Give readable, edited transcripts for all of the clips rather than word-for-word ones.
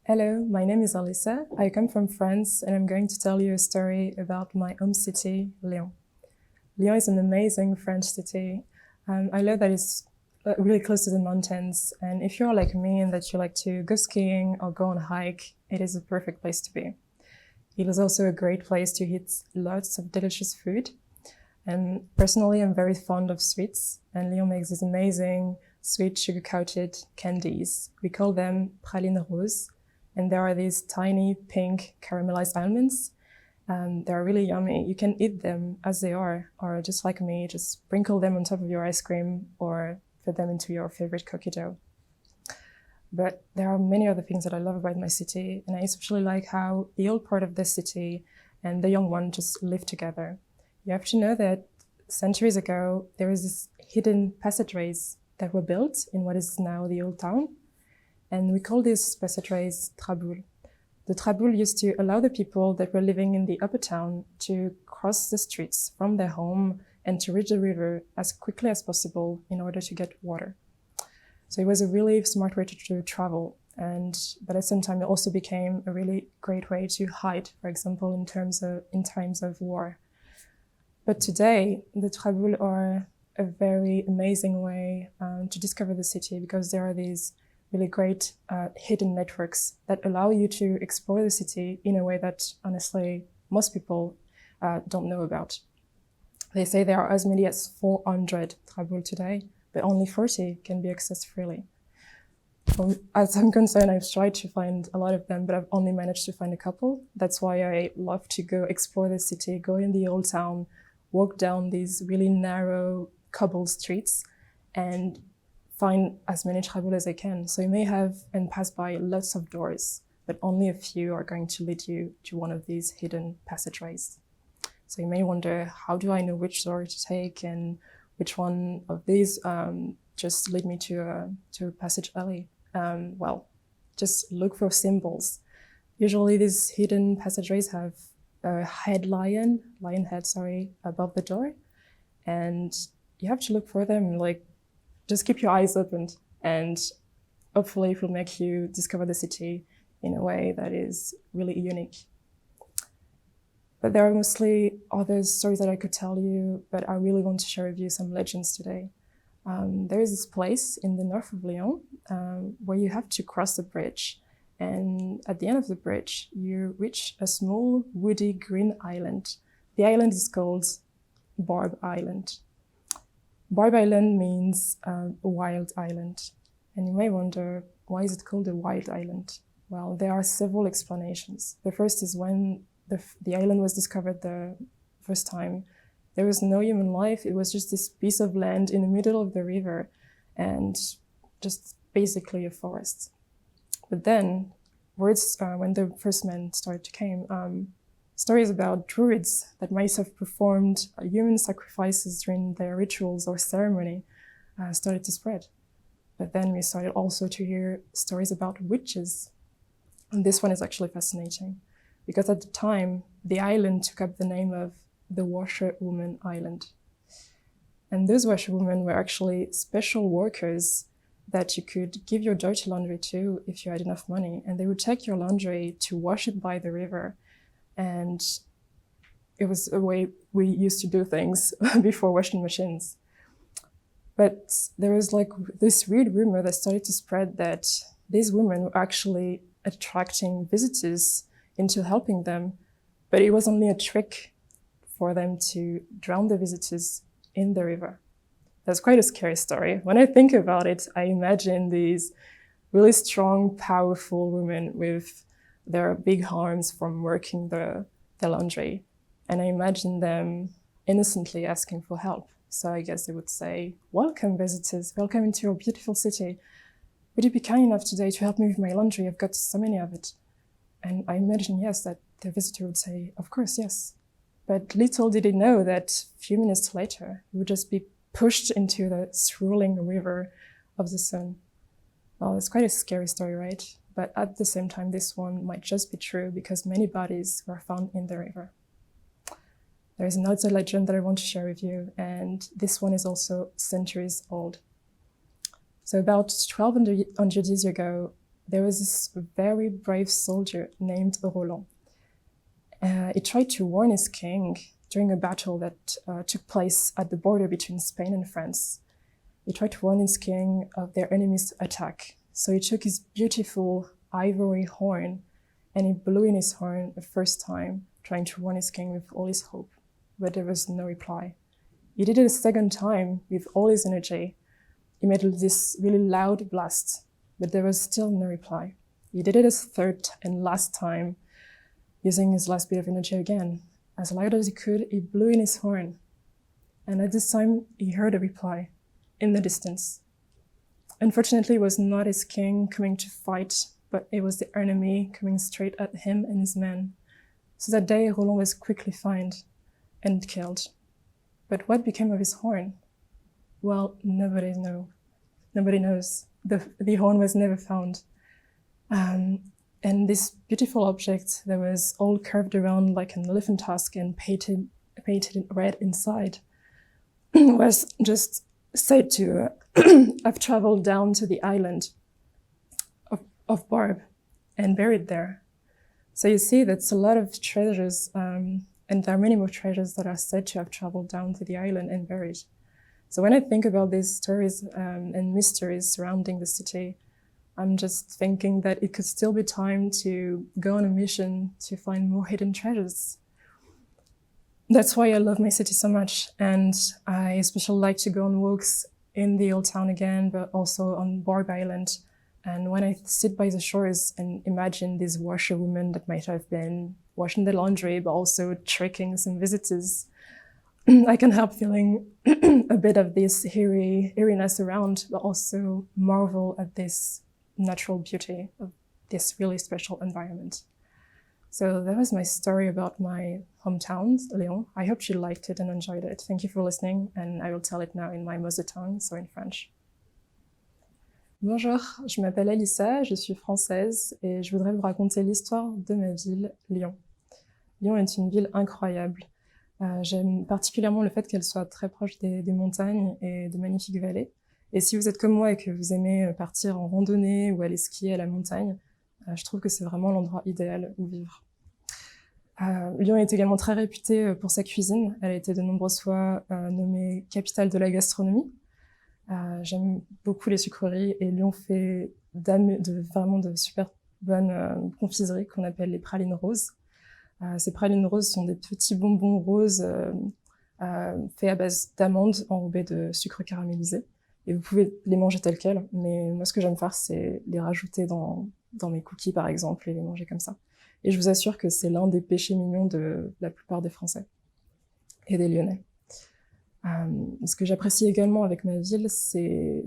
Hello, my name is Alyssa. I come from France and I'm going to tell you a story about my home city, Lyon. Lyon is an amazing French city. I love that it's really close to the mountains, and if you're like me and that you like to go skiing or go on a hike, it is a perfect place to be. It is also a great place to eat lots of delicious food. And personally, I'm very fond of sweets, and Lyon makes these amazing sweet sugar-coated candies. We call them pralines roses, and there are these tiny pink caramelized almonds. They're really yummy. You can eat them as they are, or just like me, just sprinkle them on top of your ice cream or put them into your favorite cookie dough. But there are many other things that I love about my city, and I especially like how the old part of the city and the young one just live together. You have to know that centuries ago, there was this hidden passageways that were built in what is now the old town. And we call these passageways traboules. The traboules used to allow the people that were living in the upper town to cross the streets from their home and to reach the river as quickly as possible in order to get water. So it was a really smart way to travel. But at the same time, it also became a really great way to hide, for example, in times of war. But today, the traboules are a very amazing way to discover the city, because there are these really great hidden networks that allow you to explore the city in a way that, honestly, most people don't know about. They say there are as many as 400 traboules today, but only 40 can be accessed freely. As I'm concerned, I've tried to find a lot of them, but I've only managed to find a couple. That's why I love to go explore the city, go in the old town, walk down these really narrow cobbled streets and find as many traboules as I can. So you may have and pass by lots of doors, but only a few are going to lead you to one of these hidden passageways. So you may wonder, how do I know which door to take and which one of these just lead me to a passage alley? Well, just look for symbols. Usually these hidden passageways have a lion head, above the door. And you have to look for them, just keep your eyes open, and hopefully it will make you discover the city in a way that is really unique. But there are mostly other stories that I could tell you, but I really want to share with you some legends today. There is this place in the north of Lyon where you have to cross the bridge. And at the end of the bridge, you reach a small, woody, green island. The island is called Barbe Island. Barbe Island means a wild island. And you may wonder, why is it called a wild island? Well, there are several explanations. The first is when the island was discovered the first time, there was no human life. It was just this piece of land in the middle of the river and just basically a forest. But then, when the first men started to come, stories about druids that might have performed human sacrifices during their rituals or ceremony started to spread. But then we started also to hear stories about witches. And this one is actually fascinating, because at the time, the island took up the name of the Washerwoman Island. And those washerwomen were actually special workers that you could give your dirty laundry to if you had enough money. And they would take your laundry to wash it by the river. And it was a way we used to do things before washing machines. But there was this weird rumor that started to spread that these women were actually attracting visitors into helping them, but it was only a trick for them to drown the visitors in the river. That's quite a scary story. When I think about it, I imagine these really strong, powerful women with their big arms from working the laundry. And I imagine them innocently asking for help. So I guess they would say, "Welcome, visitors. Welcome into your beautiful city. Would you be kind enough today to help me with my laundry? I've got so many of it." And I imagine, yes, that the visitor would say, "Of course, yes." But little did he know that a few minutes later, he would just be pushed into the swirling river of the sun. Well, it's quite a scary story, right? But at the same time, this one might just be true, because many bodies were found in the river. There is another legend that I want to share with you, and this one is also centuries old. So about 1200 years ago, there was this very brave soldier named Roland. He tried to warn his king during a battle that took place at the border between Spain and France. He tried to warn his king of their enemy's attack. So he took his beautiful ivory horn and he blew in his horn the first time, trying to warn his king with all his hope, but there was no reply. He did it a second time with all his energy. He made this really loud blast, but there was still no reply. He did it a third and last time, using his last bit of energy again. As loud as he could, he blew in his horn. And at this time, he heard a reply in the distance. Unfortunately, it was not his king coming to fight, but it was the enemy coming straight at him and his men. So that day, Roland was quickly found and killed. But what became of his horn? Well, nobody knows. The horn was never found. And this beautiful object that was all curved around like an elephant tusk and painted red inside was just said to have traveled down to the island of Barbe and buried there. So you see that's a lot of treasures, and there are many more treasures that are said to have traveled down to the island and buried. So when I think about these stories and mysteries surrounding the city, I'm just thinking that it could still be time to go on a mission to find more hidden treasures. That's why I love my city so much, and I especially like to go on walks in the old town again, but also on Barbe Island. And when I sit by the shores and imagine these washerwomen that might have been washing the laundry, but also tricking some visitors, I can help feeling a bit of this eeriness around, but also marvel at this natural beauty of this really special environment. So that was my story about my hometown, Lyon. I hope you liked it and enjoyed it. Thank you for listening, and I will tell it now in my mother tongue, so in French. Bonjour, je m'appelle Alissa, je suis française et je voudrais vous raconter l'histoire de ma ville, Lyon. Lyon est une ville incroyable. J'aime particulièrement le fait qu'elle soit très proche des montagnes et de magnifiques vallées. Et si vous êtes comme moi et que vous aimez partir en randonnée ou aller skier à la montagne, je trouve que c'est vraiment l'endroit idéal où vivre. Lyon est également très réputée pour sa cuisine. Elle a été de nombreuses fois nommée capitale de la gastronomie. J'aime beaucoup les sucreries et Lyon fait vraiment de super bonnes confiseries qu'on appelle les pralines roses. Ces pralines roses sont des petits bonbons roses faits à base d'amandes enrobées de sucre caramélisé. Et vous pouvez les manger tels quels, mais moi ce que j'aime faire, c'est les rajouter dans mes cookies par exemple et les manger comme ça. Et je vous assure que c'est l'un des péchés mignons de la plupart des Français et des Lyonnais. Ce que j'apprécie également avec ma ville, c'est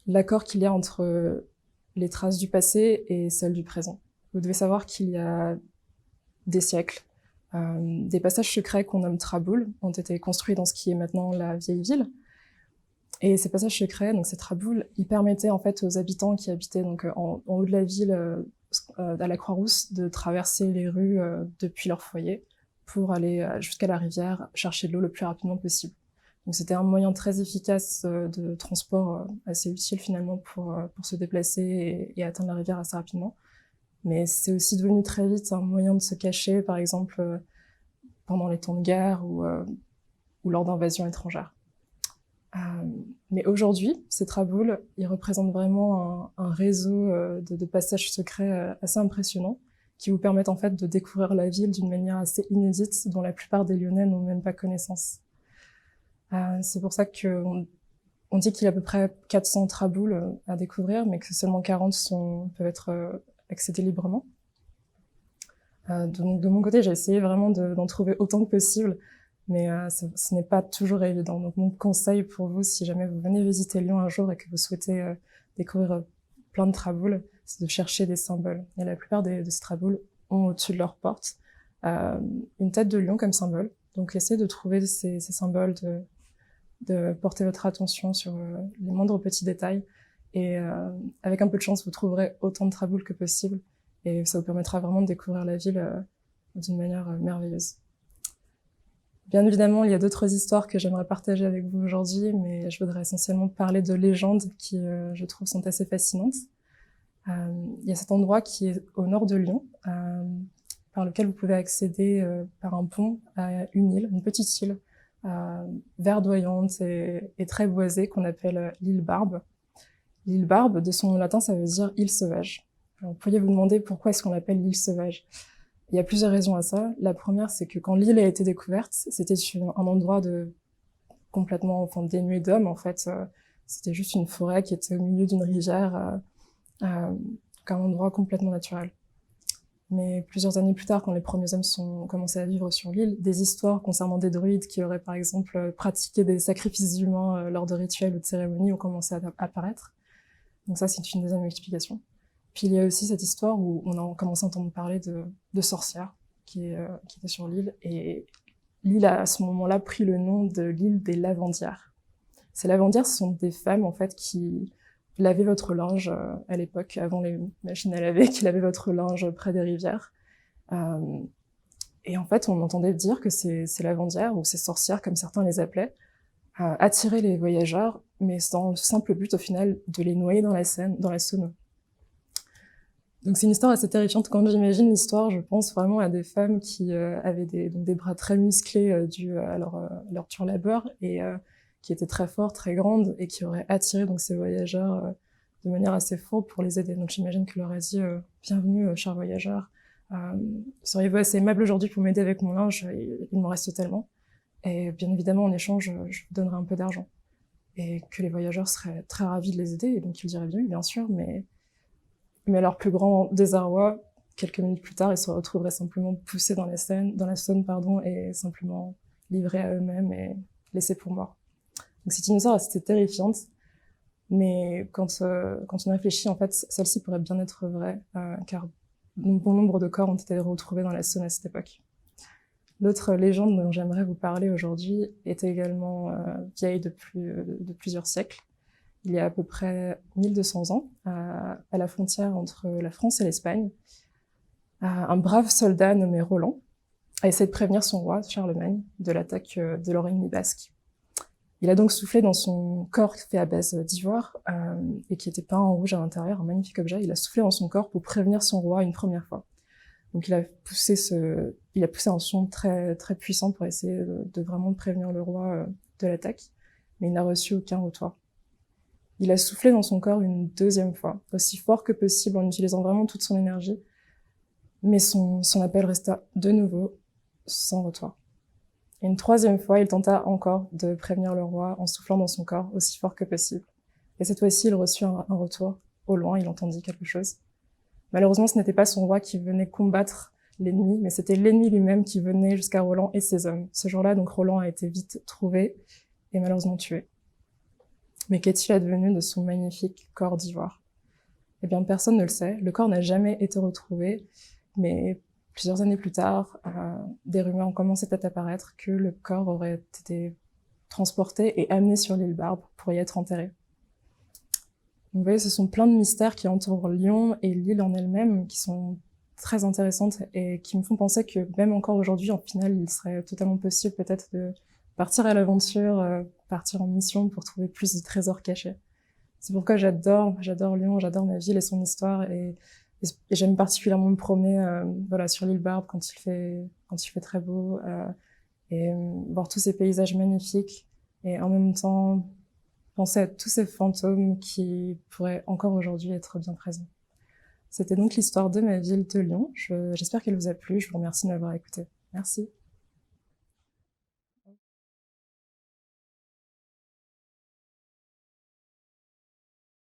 l'accord qu'il y a entre les traces du passé et celles du présent. Vous devez savoir qu'il y a des siècles, des passages secrets qu'on nomme traboules ont été construits dans ce qui est maintenant la vieille ville. Et ces passages secrets, donc ces traboules, ils permettaient en fait aux habitants qui habitaient donc en haut de la ville, à la Croix-Rousse, de traverser les rues depuis leur foyer pour aller jusqu'à la rivière chercher de l'eau le plus rapidement possible. Donc c'était un moyen très efficace de transport assez utile finalement pour se déplacer et atteindre la rivière assez rapidement. Mais c'est aussi devenu très vite un moyen de se cacher, par exemple pendant les temps de guerre ou lors d'invasions étrangères. Mais aujourd'hui, ces traboules, ils représentent vraiment un réseau de passages secrets assez impressionnant qui vous permettent en fait de découvrir la ville d'une manière assez inédite dont la plupart des Lyonnais n'ont même pas connaissance. C'est pour ça qu'on dit qu'il y a à peu près 400 traboules à découvrir, mais que seulement 40 peuvent être accédés librement. Donc de mon côté, j'ai essayé vraiment d'en trouver autant que possible, mais ce n'est pas toujours évident. Donc mon conseil pour vous, si jamais vous venez visiter Lyon un jour et que vous souhaitez découvrir plein de traboules, c'est de chercher des symboles. Et la plupart de ces traboules ont au-dessus de leur porte une tête de lion comme symbole. Donc essayez de trouver ces symboles, de porter votre attention sur les moindres petits détails. Et avec un peu de chance, vous trouverez autant de traboules que possible. Et ça vous permettra vraiment de découvrir la ville d'une manière merveilleuse. Bien évidemment, il y a d'autres histoires que j'aimerais partager avec vous aujourd'hui, mais je voudrais essentiellement parler de légendes qui, je trouve, sont assez fascinantes. Il y a cet endroit qui est au nord de Lyon, par lequel vous pouvez accéder par un pont à une île, une petite île, verdoyante et très boisée qu'on appelle l'île Barbe. L'île Barbe, de son nom latin, ça veut dire île sauvage. Alors, vous pourriez vous demander pourquoi est-ce qu'on l'appelle l'île sauvage. Il y a plusieurs raisons à ça. La première, c'est que quand l'île a été découverte, c'était un endroit complètement dénué d'hommes, en fait. C'était juste une forêt qui était au milieu d'une rivière, un endroit complètement naturel. Mais plusieurs années plus tard, quand les premiers hommes ont commencé à vivre sur l'île, des histoires concernant des druides qui auraient par exemple pratiqué des sacrifices humains lors de rituels ou de cérémonies ont commencé à apparaître. Donc ça, c'est une deuxième explication. Puis il y a aussi cette histoire où on a commencé à entendre parler de sorcières qui étaient sur l'île. Et l'île a à ce moment-là pris le nom de l'île des lavandières. Ces lavandières, ce sont des femmes en fait qui lavaient votre linge à l'époque, avant les machines à laver, qui lavaient votre linge près des rivières. Et en fait, on entendait dire que ces lavandières, ou ces sorcières, comme certains les appelaient, attiraient les voyageurs, mais dans le simple but, au final, de les noyer dans la Saône. Donc c'est une histoire assez terrifiante. Quand j'imagine l'histoire, je pense vraiment à des femmes qui avaient des bras très musclés dus à leur dur labeur, et qui étaient très fortes, très grandes, et qui auraient attiré donc ces voyageurs de manière assez fourbe pour les aider. Donc j'imagine que leur a dit bienvenue, chers voyageurs. Seriez-vous assez aimable aujourd'hui pour m'aider avec mon linge? Il m'en reste tellement. Et bien évidemment, en échange, je vous donnerai un peu d'argent. Et que les voyageurs seraient très ravis de les aider, et donc ils diraient bien sûr, mais à leur plus grand désarroi, quelques minutes plus tard, ils se retrouveraient simplement poussés dans la Saône, et simplement livrés à eux-mêmes et laissés pour morts. Donc c'est une histoire assez terrifiante, mais quand on réfléchit, en fait, celle-ci pourrait bien être vraie, car bon nombre de corps ont été retrouvés dans la Saône à cette époque. L'autre légende dont j'aimerais vous parler aujourd'hui est également vieille de plusieurs siècles. Il y a à peu près 1200 ans, à la frontière entre la France et l'Espagne, un brave soldat nommé Roland a essayé de prévenir son roi, Charlemagne, de l'attaque de leur ennemi basque. Il a donc soufflé dans son corps fait à base d'ivoire et qui était peint en rouge à l'intérieur, un magnifique objet. Il a soufflé dans son corps pour prévenir son roi une première fois. Donc il a poussé un son très très puissant pour essayer de vraiment prévenir le roi de l'attaque, mais il n'a reçu aucun retour. Il a soufflé dans son corps une deuxième fois, aussi fort que possible en utilisant vraiment toute son énergie, mais son appel resta de nouveau sans retour. Et une troisième fois, il tenta encore de prévenir le roi en soufflant dans son corps aussi fort que possible. Et cette fois-ci, il reçut un retour. Au loin, il entendit quelque chose. Malheureusement, ce n'était pas son roi qui venait combattre l'ennemi, mais c'était l'ennemi lui-même qui venait jusqu'à Roland et ses hommes. Ce jour-là, donc, Roland a été vite trouvé et malheureusement tué. Mais qu'est-il advenu de son magnifique corps d'ivoire? Eh bien, personne ne le sait. Le corps n'a jamais été retrouvé, mais plusieurs années plus tard, des rumeurs ont commencé à apparaître que le corps aurait été transporté et amené sur l'île Barbe pour y être enterré. Donc, vous voyez, ce sont plein de mystères qui entourent Lyon et l'île en elle-même, qui sont très intéressantes et qui me font penser que même encore aujourd'hui, en final, il serait totalement possible peut-être de partir à l'aventure, partir en mission pour trouver plus de trésors cachés. C'est pourquoi j'adore Lyon, j'adore ma ville et son histoire, et j'aime particulièrement me promener sur l'île Barbe quand il fait très beau, et voir tous ces paysages magnifiques, et en même temps penser à tous ces fantômes qui pourraient encore aujourd'hui être bien présents. C'était donc l'histoire de ma ville de Lyon. J'espère qu'elle vous a plu, je vous remercie de m'avoir écouté. Merci.